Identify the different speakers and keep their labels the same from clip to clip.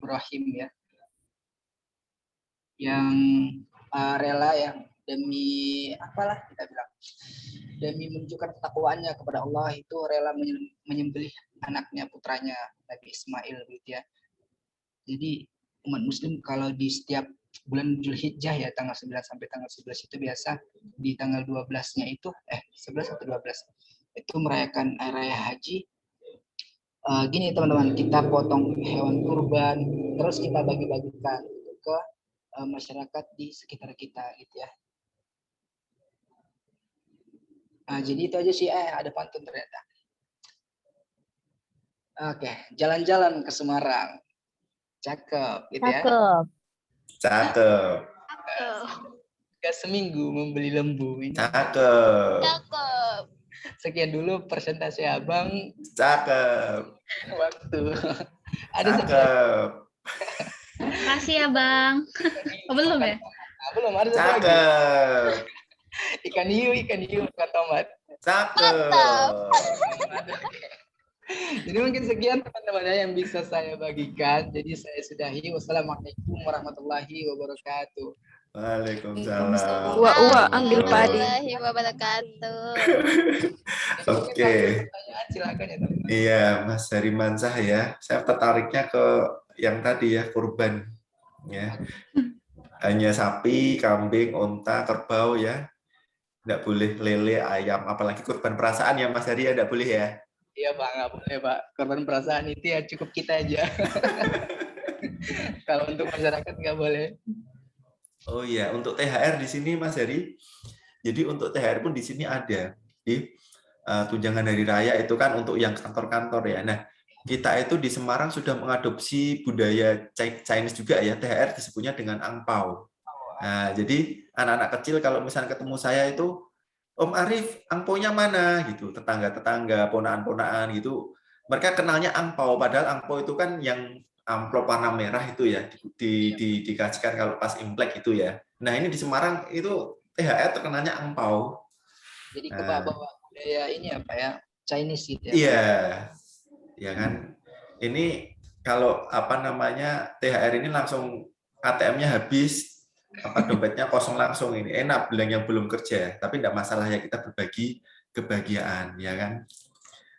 Speaker 1: rahim ya, yang rela yang demi apalah kita bilang, demi menunjukkan ketakwaannya kepada Allah itu rela menyembelih anaknya, putranya Nabi Ismail gitu ya. Jadi umat muslim kalau di setiap bulan Dzulhijjah ya tanggal 9 sampai tanggal 11 itu biasa di tanggal 12-nya itu 11 atau 12 itu merayakan hari raya haji. Gini teman-teman, kita potong hewan kurban terus kita bagi-bagikan ke masyarakat di sekitar kita gitu ya. Jadi itu aja sih, ada pantun ternyata. Oke, jalan-jalan ke Semarang. Cakep gitu ya.
Speaker 2: Cakep.
Speaker 1: Gak seminggu membeli lembu.
Speaker 2: Cakep.
Speaker 1: Sekian dulu presentasi Abang.
Speaker 2: Cakep.
Speaker 1: Waktu.
Speaker 2: Ada cakep.
Speaker 3: Makasih ya Bang. Belum ya?
Speaker 1: Belum, ada satu lagi.
Speaker 2: Cakep.
Speaker 1: Ikan hiu, bukan tomat.
Speaker 2: Cakep.
Speaker 1: Jadi mungkin sekian teman-teman yang bisa saya bagikan. Jadi saya sudahi. Wassalamualaikum warahmatullahi wabarakatuh.
Speaker 2: Waalaikumsalam.
Speaker 4: Ambil padi.
Speaker 3: Warahmatullahi wabarakatuh.
Speaker 2: Oke.
Speaker 1: Silakan ya teman-teman.
Speaker 2: Iya, Mas Harimansah ya. Saya tertariknya ke yang tadi ya, kurban. Ya. Hanya sapi, kambing, unta, kerbau ya. Tidak boleh lele, ayam, apalagi kurban perasaan ya Mas Hari ya, tidak boleh ya.
Speaker 1: Iya Pak, nggak boleh Pak. Korban perasaan itu ya cukup kita aja. Kalau untuk masyarakat nggak boleh.
Speaker 2: Oh iya, untuk THR di sini Mas Hari. Jadi untuk THR pun di sini ada. Di tunjangan hari raya itu kan untuk yang kantor-kantor ya. Nah, kita itu di Semarang sudah mengadopsi budaya Chinese juga ya. THR disebutnya dengan angpau. Nah, jadi anak-anak kecil kalau misalnya ketemu saya itu, Om Arif, angpaunya mana? Gitu, tetangga-tetangga, ponaan-ponaan gitu. Mereka kenalnya angpau, padahal angpau itu kan yang amplop warna merah itu ya, dikasihkan kalau pas Imlek itu ya. Nah, ini di Semarang itu THR terkenalnya angpau.
Speaker 1: Jadi kebawa budaya ini apa ya, Chinese gitu ya.
Speaker 2: Iya, ya kan. Ini kalau apa namanya THR ini langsung ATM-nya habis, apa dompetnya kosong langsung, ini enak bilang yang belum kerja, tapi tidak masalah ya, kita berbagi kebahagiaan ya kan.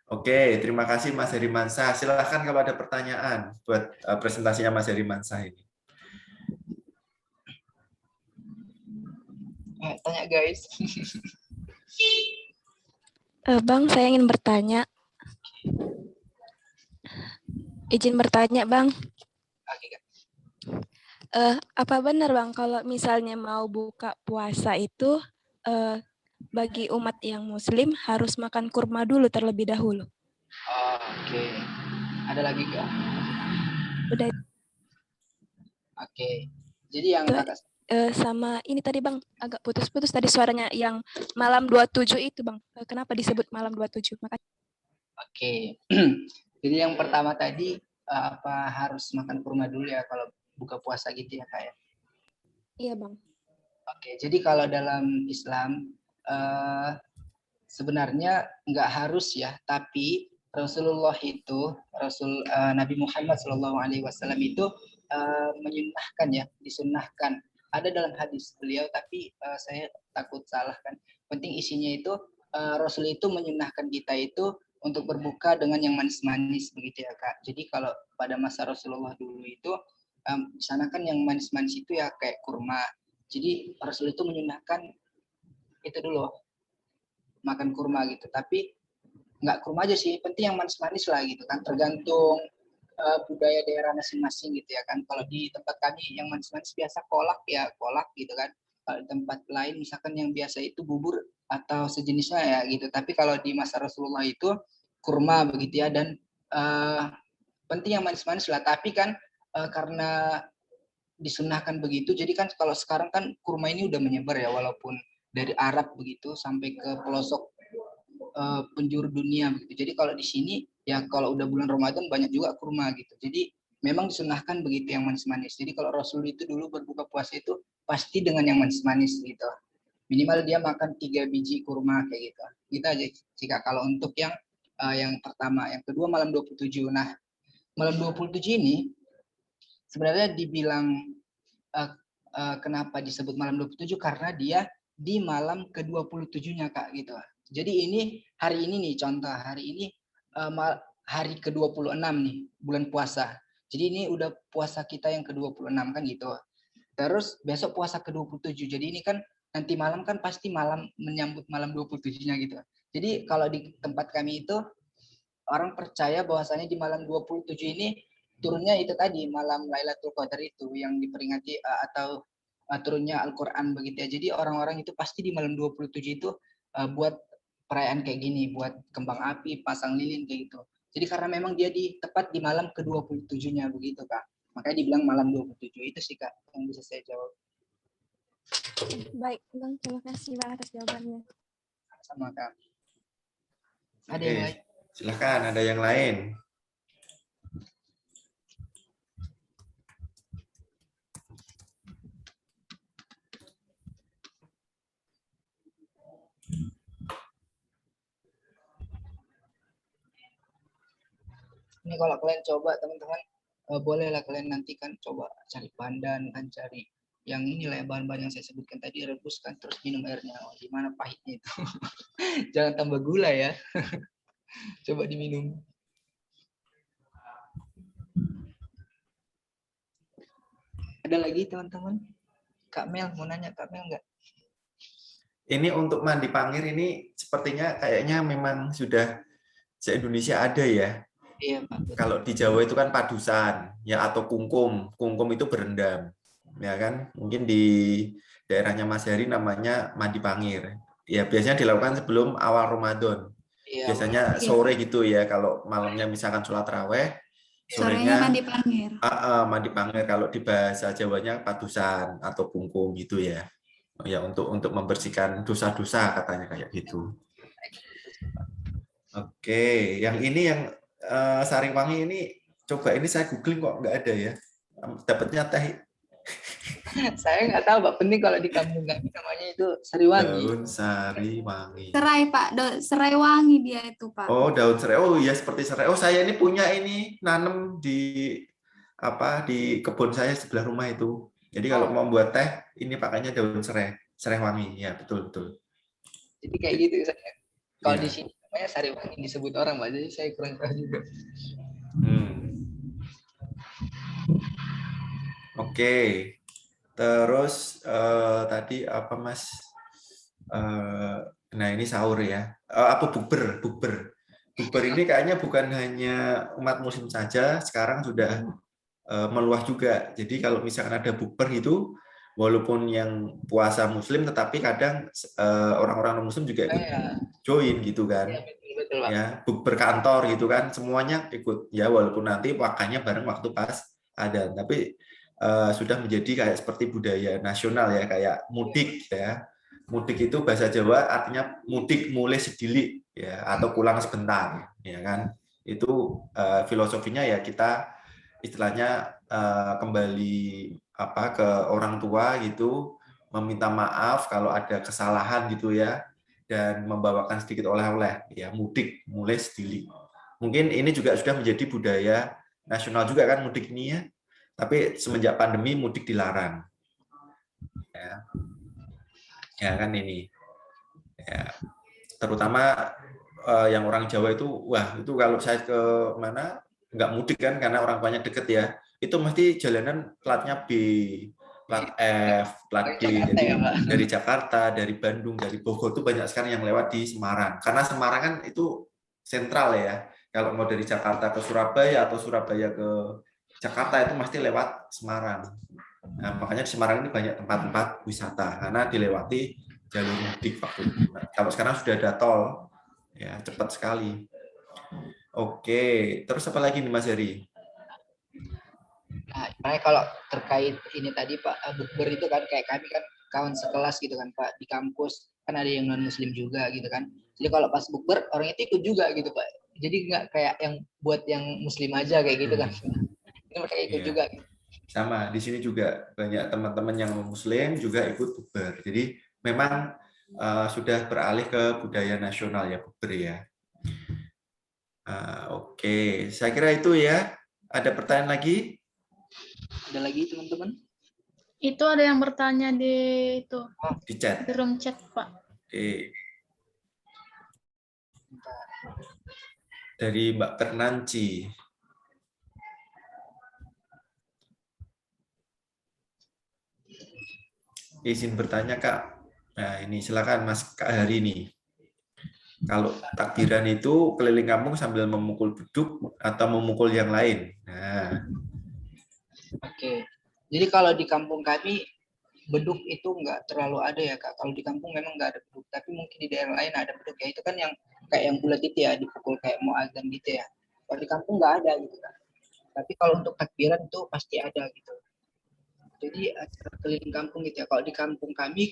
Speaker 2: Oke, terima kasih Mas Harimansah. Silahkan kalau ada pertanyaan buat presentasinya Mas Harimansah ini.
Speaker 1: Tanya guys.
Speaker 4: Bang, saya ingin bertanya. Izin bertanya, Bang. Apa benar, Bang, kalau misalnya mau buka puasa itu bagi umat yang Muslim harus makan kurma dulu terlebih dahulu?
Speaker 1: Oke. Ada lagi nggak?
Speaker 4: Udah.
Speaker 1: Oke. Jadi yang kakak
Speaker 4: sama ini tadi Bang, agak putus-putus tadi suaranya yang malam 27 itu Bang. Kenapa disebut malam 27? Makasih.
Speaker 1: Oke. Jadi yang pertama tadi apa harus makan kurma dulu ya kalau buka puasa gitu ya Kak ya?
Speaker 4: Iya Bang.
Speaker 1: Oke, jadi kalau dalam Islam sebenarnya nggak harus ya, tapi Rasulullah itu, Nabi Muhammad SAW itu menyunnahkan ya, disunnahkan. Ada dalam hadis beliau, tapi saya takut salah kan. Penting isinya itu Rasul itu menyunnahkan kita itu untuk berbuka dengan yang manis-manis begitu ya Kak. Jadi kalau pada masa Rasulullah dulu itu di sana kan yang manis-manis itu ya kayak kurma. Jadi Rasul itu menyunnahkan itu dulu makan kurma gitu. Tapi nggak kurma aja sih, penting yang manis-manis lah gitu kan. Tergantung budaya daerah masing-masing gitu ya kan. Kalau di tempat kami yang manis-manis biasa kolak ya kolak gitu kan. Kalau di tempat lain misalkan yang biasa itu bubur atau sejenisnya ya gitu. Tapi kalau di masa Rasulullah itu kurma begitu ya, dan penting yang manis-manis lah. Tapi kan karena disunahkan begitu, jadi kan kalau sekarang kan kurma ini udah menyebar ya, walaupun dari Arab begitu sampai ke pelosok penjuru dunia begitu. Jadi kalau di sini ya kalau udah bulan Ramadan banyak juga kurma gitu. Jadi memang disunahkan begitu yang manis-manis. Jadi kalau Rasul itu dulu berbuka puasa itu pasti dengan yang manis-manis gitu. Minimal dia makan 3 biji kurma kayak gitu. Gitu aja jika kalau untuk yang pertama. Yang kedua malam 27. Nah, malam 27 ini sebenarnya dibilang kenapa disebut malam 27 karena dia di malam ke-27-nya Kak gitu. Jadi ini hari ini nih contoh hari ini hari ke-26 nih bulan puasa. Jadi ini udah puasa kita yang ke-26 kan gitu. Terus besok puasa ke-27. Jadi ini kan nanti malam kan pasti malam menyambut malam 27-nya gitu. Jadi kalau di tempat kami itu orang percaya bahwasanya di malam 27 ini turunnya itu tadi malam Lailatul Qadar itu yang diperingati atau turunnya Al-Qur'an begitu ya. Jadi orang-orang itu pasti di malam 27 itu buat perayaan kayak gini, buat kembang api, pasang lilin kayak gitu. Jadi karena memang dia tepat di malam ke-27-nya begitu, Kak. Makanya dibilang malam 27 itu sih, Kak, yang bisa saya jawab.
Speaker 4: Baik, Bang. Terima kasih Bang atas jawabannya.
Speaker 1: Sama Kak. Ada yang lain?
Speaker 2: Silakan, ada yang lain.
Speaker 1: Ini kalau kalian coba teman-teman, bolehlah kalian nanti kan coba cari pandan, kan cari yang inilah bahan-bahan yang saya sebutkan tadi, rebuskan terus minum airnya. Oh, gimana pahitnya itu? Jangan tambah gula ya. Coba diminum. Ada lagi teman-teman? Kak Mel mau nanya, Kak Mel nggak?
Speaker 2: Ini untuk mandi pangir ini sepertinya kayaknya memang sudah se-Indonesia ada ya.
Speaker 1: Iya Pak.
Speaker 2: Kalau di Jawa itu kan padusan ya atau kungkum. Kungkum itu berendam. Ya kan? Mungkin di daerahnya Mas Heri namanya mandi pangir. Ya biasanya dilakukan sebelum awal Ramadan.
Speaker 1: Iya,
Speaker 2: Biasanya sore gitu ya, kalau malamnya misalkan sholat raweh,
Speaker 5: sorenya mandi pangir.
Speaker 2: Mandi pangir, kalau di bahasa Jawanya padusan atau kungkum gitu ya. Ya untuk membersihkan dosa-dosa katanya kayak gitu. Oke, yang ini yang Sariwangi ini coba ini saya googling kok nggak ada ya. Dapatnya teh.
Speaker 1: Saya nggak tahu Pak, penting kalau di kampung kami namanya itu Sariwangi.
Speaker 2: Daun Sariwangi.
Speaker 5: Serai Pak, serai wangi dia itu Pak.
Speaker 2: Oh, daun serai. Oh iya seperti serai. Oh, saya ini punya ini nanam di kebun saya sebelah rumah itu. Jadi kalau mau buat teh ini pakainya daun serai wangi. Ya, betul.
Speaker 1: Jadi kayak gitu saya. Kalau
Speaker 2: Ya.
Speaker 1: di sini namanya Sariwangi disebut orang Pak, jadi saya kurang tahu juga.
Speaker 2: Oke. Terus tadi apa Mas? Nah ini sahur ya. Apa bukber? Bukber ini kayaknya bukan hanya umat muslim saja, sekarang sudah meluas juga. Jadi kalau misalkan ada bukber itu, walaupun yang puasa muslim, tetapi kadang orang-orang non muslim juga ikut join gitu kan.
Speaker 1: Ya, betul, Pak.
Speaker 2: Ya, bukber kantor gitu kan, semuanya ikut. Ya walaupun nanti wakanya bareng waktu pas ada, tapi sudah menjadi kayak seperti budaya nasional ya, kayak mudik ya. Mudik itu bahasa Jawa artinya mudik mulai sedilik ya atau pulang sebentar ya kan. Itu filosofinya ya kita istilahnya kembali ke orang tua gitu, meminta maaf kalau ada kesalahan gitu ya, dan membawakan sedikit oleh-oleh ya, mudik mulai sedilik. Mungkin ini juga sudah menjadi budaya nasional juga kan mudik ini ya. Tapi semenjak pandemi mudik dilarang. Ya kan ini. Ya. Terutama yang orang Jawa itu, wah itu kalau saya ke mana nggak mudik kan karena orang tuanya deket ya. Itu mesti jalanan platnya B, plat F, plat D. Jadi dari Jakarta, dari Bandung, dari Bogor itu banyak sekali yang lewat di Semarang. Karena Semarang kan itu sentral ya. Kalau mau dari Jakarta ke Surabaya atau Surabaya ke Jakarta itu mesti lewat Semarang. Nah, makanya di Semarang ini banyak tempat-tempat wisata karena dilewati jalur mudik waktu itu. Nah, kalau sekarang sudah ada tol, ya cepat sekali. Oke, terus apa lagi nih Mas Heri?
Speaker 1: Nah, kalau terkait ini tadi Pak, bukber itu kan kayak kami kan kawan sekelas gitu kan Pak, di kampus kan ada yang non muslim juga gitu kan. Jadi kalau pas bukber orang itu ikut juga gitu Pak. Jadi nggak kayak yang buat yang muslim aja kayak gitu kan. Ini mereka ikut juga. Gitu.
Speaker 2: Sama di sini juga banyak teman-teman yang muslim juga ikut bukber. Jadi memang sudah beralih ke budaya nasional ya bukber ya. Oke, saya kira itu ya. Ada pertanyaan lagi?
Speaker 1: Ada lagi teman-teman?
Speaker 3: Itu ada yang bertanya di itu
Speaker 2: Di chat.
Speaker 3: di room chat, Pak.
Speaker 2: Oke. Dari Mbak Pernanci. Izin bertanya, Kak. Nah, ini silakan Mas Kak Hari nih. Kalau takbiran itu keliling kampung sambil memukul beduk atau memukul yang lain. Nah,
Speaker 1: Oke. Jadi kalau di kampung kami beduk itu nggak terlalu ada ya Kak. Kalau di kampung memang nggak ada beduk, tapi mungkin di daerah lain ada beduk ya. Itu kan yang kayak yang bulat itu ya, dipukul kayak mau azan gitu ya. Kalau di kampung nggak ada gitu kan. Tapi kalau untuk takbiran itu pasti ada gitu. Jadi acara keliling kampung gitu ya. Kalau di kampung kami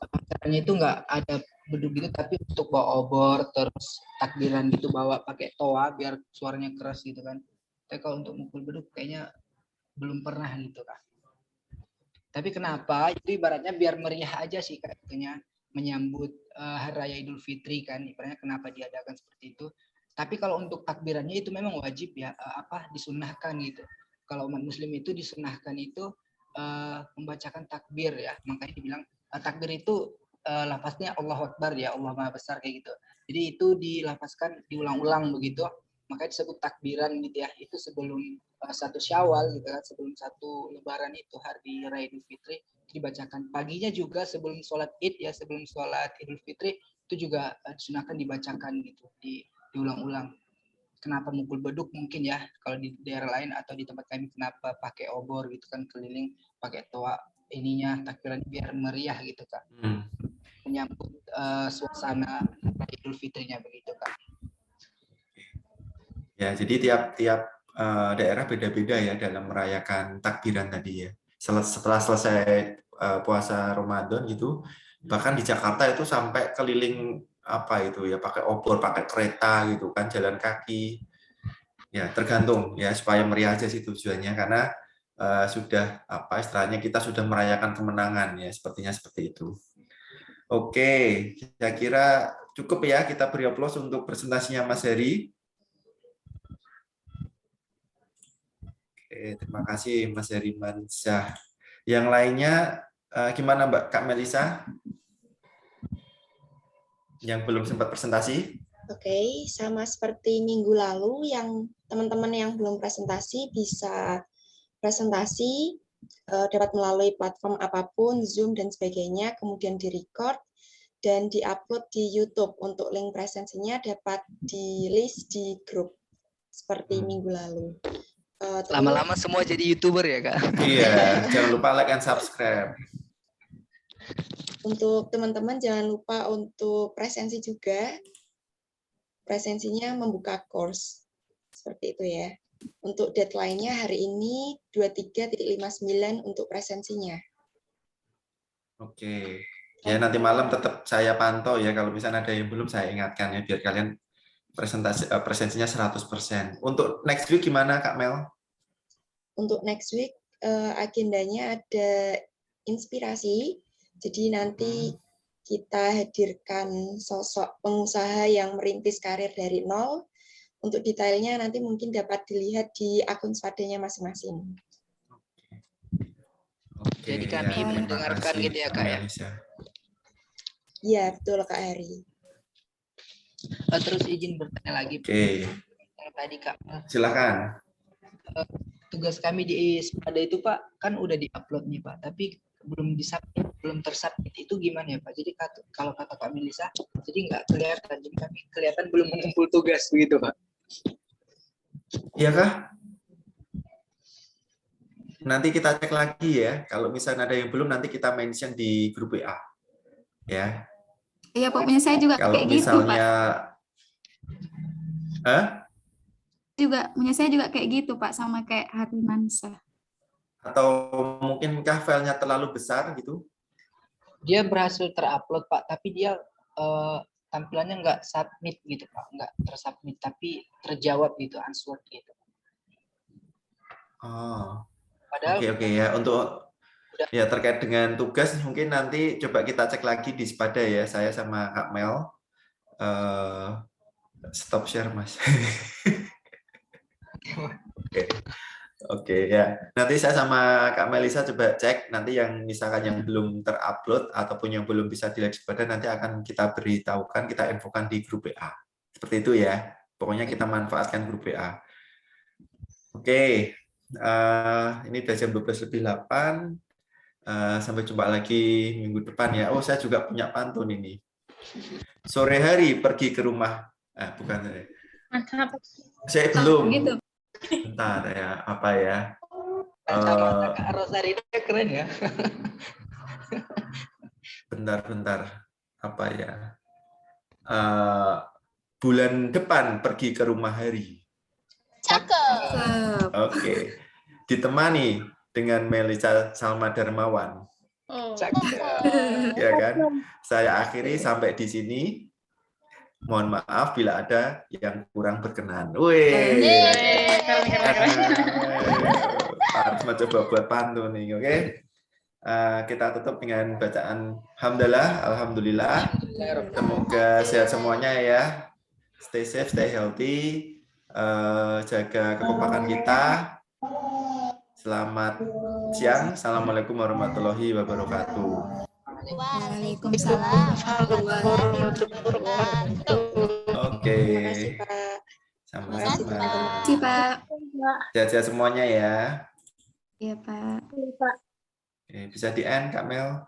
Speaker 1: acaranya itu nggak ada beduk gitu, tapi untuk bawa obor terus takbiran gitu bawa pakai toa biar suaranya keras gitu kan. Tapi kalau untuk mukul beduk kayaknya belum pernah gitu Kak. Tapi kenapa? Itu ibaratnya biar meriah aja sih kayaknya menyambut Hari Raya Idul Fitri kan. Ibaratnya kenapa diadakan seperti itu. Tapi kalau untuk takbirannya itu memang wajib ya disunahkan gitu. Kalau umat muslim itu disunahkan itu membacakan takbir ya. Makanya dibilang takbir itu lafaznya Allahu Akbar ya, Allah Maha Besar kayak gitu. Jadi itu dilafazkan diulang-ulang begitu. Makanya disebut takbiran gitu ya. Itu sebelum satu Syawal gitu kan, sebelum satu Lebaran itu hari Raya Idul Fitri dibacakan. Paginya juga sebelum sholat Id ya, sebelum sholat Idul Fitri itu juga disunahkan dibacakan gitu, diulang-ulang. Kenapa mukul beduk mungkin ya kalau di daerah lain atau di tempat kami kenapa pakai obor gitu kan keliling pakai toa ininya takbiran biar meriah gitu Kak. Menyambut suasana Idul Fitrinya begitu Kak.
Speaker 2: ya jadi tiap-tiap daerah beda-beda ya dalam merayakan takbiran tadi ya. Setelah selesai puasa Ramadan gitu, bahkan di Jakarta itu sampai keliling apa itu ya, pakai obor, pakai kereta gitu kan, jalan kaki. Ya, tergantung ya, supaya meriah aja sih tujuannya, karena sudah apa istilahnya kita sudah merayakan kemenangan ya, sepertinya seperti itu. Oke, saya kira cukup ya, kita beri aplaus untuk presentasinya Mas Heri. Oke, terima kasih Mas Heri Mansyah. Yang lainnya gimana Mbak Kak Melisa? Yang belum sempat presentasi?
Speaker 6: Oke, sama seperti minggu lalu yang teman-teman yang belum presentasi bisa presentasi dapat melalui platform apapun, Zoom dan sebagainya, kemudian di-record dan di-upload di YouTube. Untuk link presensinya dapat di-list di grup seperti minggu lalu.
Speaker 1: Lama-lama semua jadi YouTuber ya Kak?
Speaker 2: Iya, jangan lupa like and subscribe.
Speaker 6: Untuk teman-teman jangan lupa untuk presensi juga. Presensinya membuka course. Seperti itu ya. Untuk deadline-nya hari ini 23.59 untuk presensinya.
Speaker 2: Oke. Ya nanti malam tetap saya pantau ya, kalau misalnya ada yang belum saya ingatkan ya, biar kalian presensinya 100%. Untuk next week gimana Kak Mel?
Speaker 6: Untuk next week agendanya ada inspirasi. Jadi nanti kita hadirkan sosok pengusaha yang merintis karir dari nol. Untuk detailnya nanti mungkin dapat dilihat di akun swadanya masing-masing.
Speaker 2: Oke,
Speaker 1: Jadi kami
Speaker 2: ya,
Speaker 1: mendengarkan gitu ya Kak ya?
Speaker 6: Iya, betul Kak Heri.
Speaker 1: Terus izin bertanya lagi.
Speaker 2: Oke.
Speaker 1: Yang tadi Kak.
Speaker 2: Silakan.
Speaker 1: Tugas kami di SPADA itu Pak, kan udah di-upload nih Pak, tapi belum disubmit, belum tersubmit itu gimana ya Pak? Jadi kalau kata Kak Melisa, jadi nggak kelihatan, jadi kami kelihatan belum mengumpul tugas begitu Pak.
Speaker 2: Iya kah? Nanti kita cek lagi ya. Kalau misalnya ada yang belum, nanti kita mention di grup WA. Ya.
Speaker 5: Iya, pokoknya saya juga
Speaker 2: Kalau
Speaker 5: kayak gitu, Pak.
Speaker 2: misalnya,
Speaker 5: Punya saya juga kayak gitu, Pak, sama kayak Hari Mansyah.
Speaker 2: atau mungkinkah filenya terlalu besar gitu?
Speaker 1: Dia berhasil terupload Pak, tapi dia tampilannya nggak submit gitu Pak, nggak tersubmit, tapi terjawab gitu, answer gitu.
Speaker 2: Oh,
Speaker 1: Padahal
Speaker 2: oke ya. Untuk ya terkait dengan tugas mungkin nanti coba kita cek lagi di SPADA ya, saya sama Kak Mel. Stop share Mas. Oke ya. Nanti saya sama Kak Melisa coba cek nanti yang misalkan yang belum terupload ataupun yang belum bisa dilihat sebentar nanti akan kita beritahukan, kita infokan di grup WA. Seperti itu ya. Pokoknya kita manfaatkan grup WA. Oke. Ini udah jam 12:08. Sampai jumpa lagi minggu depan ya. Oh, saya juga punya pantun ini. Sore hari pergi ke rumah. Bukan.
Speaker 3: Mantap.
Speaker 2: Saya belum.
Speaker 5: Gitu.
Speaker 2: Bentar ya, apa ya?
Speaker 1: Kacamata Kak Rosari itu keren ya.
Speaker 2: Bentar. Apa ya? Bulan depan pergi ke rumah hari.
Speaker 5: Cakep.
Speaker 2: Oke. Ditemani dengan Melisa Salma Darmawan.
Speaker 3: Oh.
Speaker 2: Ya kan? Saya akhiri sampai di sini. Mohon maaf bila ada yang kurang berkenan. Wih. Harus mencoba buat pantun nih, oke? Kita tutup dengan bacaan hamdalah, alhamdulillah. Semoga sehat semuanya ya. Stay safe, stay healthy. Jaga kekompakan kita. Selamat siang. Assalamualaikum warahmatullahi wabarakatuh.
Speaker 5: Waalaikumsalam.
Speaker 2: Oke.
Speaker 6: Terima kasih, Pak.
Speaker 2: Sama-sama.
Speaker 5: Terima kasih, Pak.
Speaker 2: Sehat-sehat semuanya ya.
Speaker 5: Iya, Pak.
Speaker 3: Pak.
Speaker 2: Oke, bisa di-end, Kak Mel.